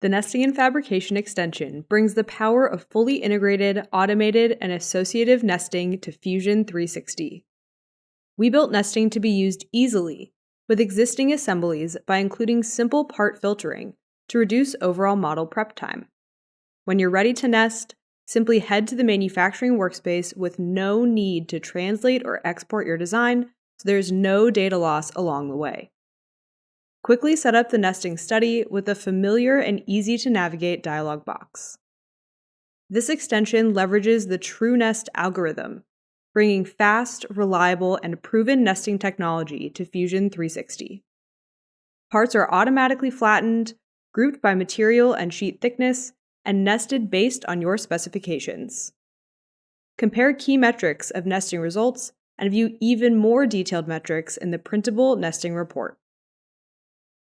The Nesting and Fabrication Extension brings the power of fully integrated, automated, and associative nesting to Fusion 360. We built nesting to be used easily with existing assemblies by including simple part filtering to reduce overall model prep time. When you're ready to nest, simply head to the manufacturing workspace with no need to translate or export your design, so there's no data loss along the way. Quickly set up the nesting study with a familiar and easy-to-navigate dialog box. This extension leverages the TrueNest algorithm, bringing fast, reliable, and proven nesting technology to Fusion 360. Parts are automatically flattened, grouped by material and sheet thickness, and nested based on your specifications. Compare key metrics of nesting results and view even more detailed metrics in the printable nesting report.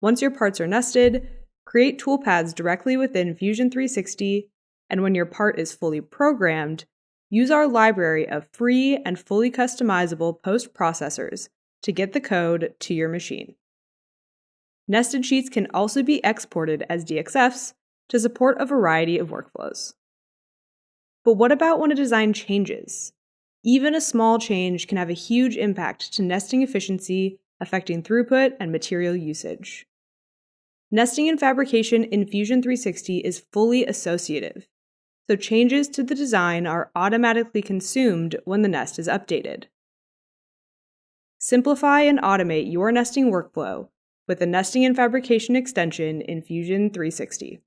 Once your parts are nested, create toolpaths directly within Fusion 360, and when your part is fully programmed, use our library of free and fully customizable post-processors to get the code to your machine. Nested sheets can also be exported as DXFs to support a variety of workflows. But what about when a design changes? Even a small change can have a huge impact to nesting efficiency, affecting throughput and material usage. Nesting and fabrication in Fusion 360 is fully associative, so changes to the design are automatically consumed when the nest is updated. Simplify and automate your nesting workflow with the Nesting and Fabrication Extension in Fusion 360.